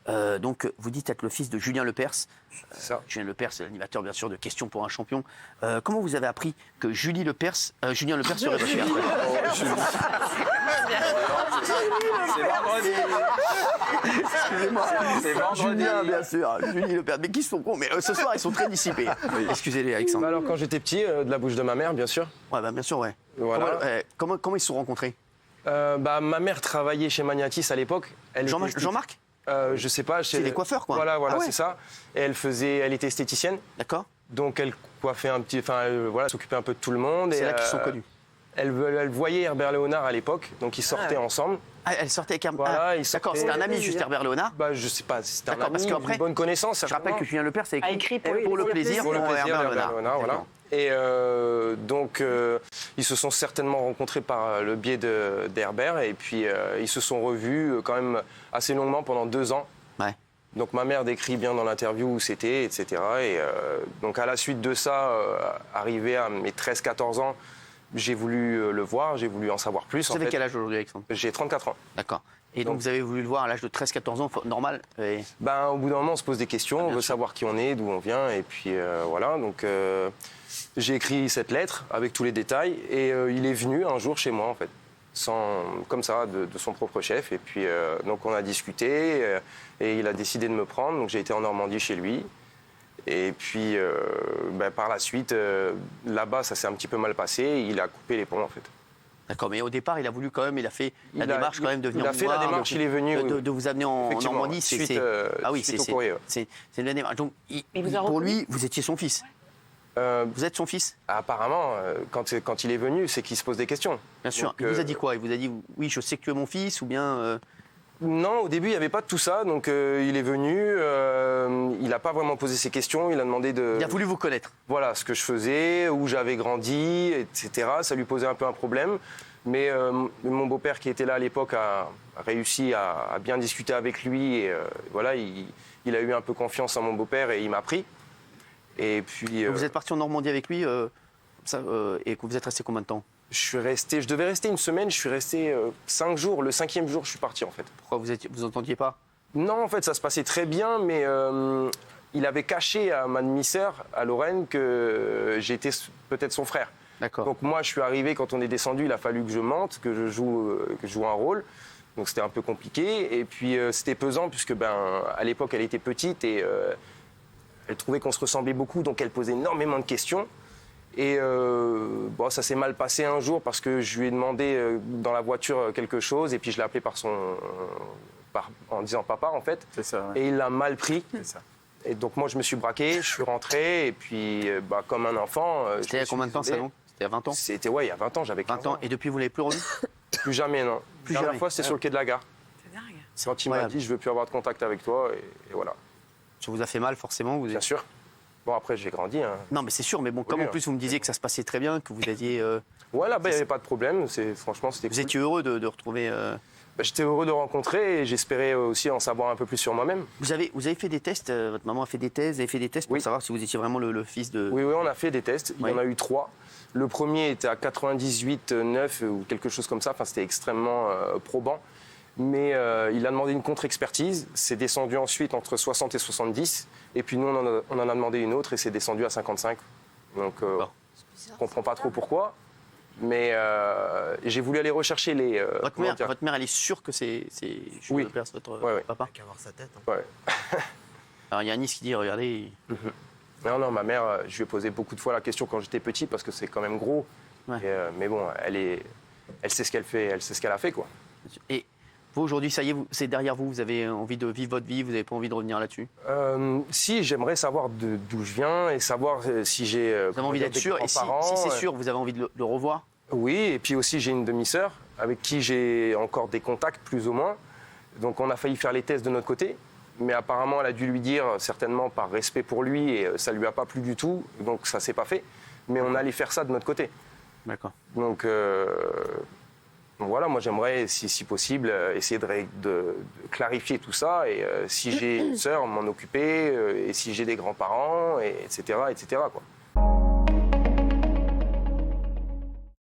Donc, vous dites être le fils de Julien Lepers. C'est ça. Julien Lepers, c'est l'animateur, bien sûr, de Questions pour un champion. Comment vous avez appris que Julien Lepers serait votre père? C'est vendredi. Excusez-moi. C'est vendredi. Julien, bien sûr. Julie Lepers. Mais qui sont cons? Mais ce soir, ils sont très dissipés. Excusez-les, Alexandre. Alors, quand j'étais petit, de la bouche de ma mère, bien sûr. Ouais, bah, bien sûr, ouais. Voilà. Comment ils se sont rencontrés? Ma mère travaillait chez Magnatis à l'époque. Jean-Marc? Je sais pas. C'est des coiffeurs, quoi. Voilà, Ah ouais. c'est ça. Et elle était esthéticienne. D'accord. Donc elle coiffait s'occupait un peu de tout le monde. C'est là qu'ils sont connus. Elle voyait Herbert Léonard à l'époque, donc ils sortaient ensemble. Ah, elle sortait avec Voilà, D'accord, c'était un ami juste Herbert Léonard. Je sais pas, c'était un D'accord, parce ami, qu'après, une bonne connaissance. Je rappelle que Julien Lepers a écrit pour pour le plaisir Herbert Léonard, voilà. D'accord. Et donc ils se sont certainement rencontrés par le biais d'Herbert et puis ils se sont revus quand même assez longuement pendant 2 ans. Ouais. Donc ma mère décrit bien dans l'interview où c'était, etc. Et donc à la suite de ça, arrivé à mes 13-14 ans, j'ai voulu le voir, j'ai voulu en savoir plus. Vous avez quel âge aujourd'hui, Alexandre? J'ai 34 ans. D'accord. Et donc vous avez voulu le voir à l'âge de 13-14 ans, normal et... Au bout d'un moment, on se pose des questions, on veut savoir qui on est, d'où on vient, et puis voilà. Donc j'ai écrit cette lettre avec tous les détails, et il est venu un jour chez moi, en fait, comme ça, de son propre chef. Et puis donc on a discuté, et il a décidé de me prendre. Donc j'ai été en Normandie chez lui. Et puis par la suite, là-bas, ça s'est un petit peu mal passé. Il a coupé les ponts, en fait. D'accord, mais au départ, il a voulu quand même, il a fait la démarche quand même de venir il a fait la démarche, il est venu de vous amener en Normandie. Suite au courrier. C'est une bonne démarche. Donc, vous a pour reconnu lui, vous étiez son fils. Vous êtes son fils. Apparemment, quand il est venu, c'est qu'il se pose des questions. Bien sûr. Donc, il vous a dit quoi? Il vous a dit oui, je sais que tu es mon fils, ou bien Non, au début, il n'y avait pas de tout ça. Donc il est venu, il n'a pas vraiment posé ses questions. Il a demandé de... Il a voulu vous connaître. Voilà, ce que je faisais, où j'avais grandi, etc. Ça lui posait un peu un problème. Mais mon beau-père qui était là à l'époque a réussi à bien discuter avec lui. Et voilà, il a eu un peu confiance en mon beau-père et il m'a pris. Et puis... Donc vous êtes parti en Normandie avec lui et que vous êtes resté combien de temps? Je devais rester une semaine, je suis resté 5 jours. Le 5e jour, je suis parti en fait. Pourquoi vous entendiez pas? Non, en fait, ça se passait très bien, mais il avait caché à ma demi-sœur, à Lorraine, que j'étais peut-être son frère. D'accord. Donc moi, je suis arrivé, quand on est descendu, il a fallu que je mente, que je joue un rôle. Donc c'était un peu compliqué. Et puis c'était pesant, puisque à l'époque, elle était petite et elle trouvait qu'on se ressemblait beaucoup, donc elle posait énormément de questions. Et ça s'est mal passé un jour parce que je lui ai demandé dans la voiture quelque chose et puis je l'ai appelé en disant papa en fait. C'est ça, ouais. Et il l'a mal pris. C'est ça. Et donc moi je me suis braqué, je suis rentré et puis comme un enfant. C'était il y a combien de temps ça, donc? C'était il y a 20 ans? C'était il y a 20 ans, j'avais 15 ans. Et depuis vous l'avez plus revu? Plus jamais, non. Plus La dernière jamais. fois c'était sur le quai de la gare. C'est dingue. Quand il m'a dit je veux plus avoir de contact avec toi et voilà. Ça vous a fait mal forcément? Bien sûr. Bon après j'ai grandi. Hein. Non mais c'est sûr, mais bon, comme en plus vous me disiez que ça se passait très bien, que vous aviez... Ouais, là-bas il n'y avait pas de problème, franchement c'était cool. Vous étiez heureux de retrouver... J'étais heureux de rencontrer et j'espérais aussi en savoir un peu plus sur moi-même. Vous avez fait des tests, votre maman a fait des tests, vous avez fait des tests pour savoir si vous étiez vraiment le fils de... Oui, on a fait des tests, il y en a eu 3. Le premier était à 98,9 ou quelque chose comme ça, enfin c'était extrêmement probant. Mais il a demandé une contre-expertise, c'est descendu ensuite entre 60 et 70. Et puis nous, on en a demandé une autre et c'est descendu à 55. Donc je ne comprends pas trop pourquoi. Mais j'ai voulu aller rechercher les... Votre mère, elle est sûre que c'est Julien Lepers, votre papa? Qu'à voir sa tête. Hein. Ouais. Alors il y a Anis qui dit, regardez... Non, ma mère, je lui ai posé beaucoup de fois la question quand j'étais petit parce que c'est quand même gros. Ouais. Mais bon, elle sait ce qu'elle fait, elle sait ce qu'elle a fait, quoi. Et vous, aujourd'hui, ça y est, c'est derrière vous, vous avez envie de vivre votre vie, vous n'avez pas envie de revenir là-dessus? Si, j'aimerais savoir d'où je viens et savoir si j'ai... vous avez envie d'être sûr, et si c'est sûr, vous avez envie de le revoir? Oui, et puis aussi j'ai une demi-sœur avec qui j'ai encore des contacts, plus ou moins. Donc on a failli faire les tests de notre côté, mais apparemment elle a dû lui dire, certainement par respect pour lui, et ça ne lui a pas plu du tout, donc ça ne s'est pas fait. Mais on allait faire ça de notre côté. D'accord. Donc voilà, moi j'aimerais, si possible, essayer de clarifier tout ça, et si j'ai une sœur, m'en occuper, et si j'ai des grands-parents, etc., etc., quoi.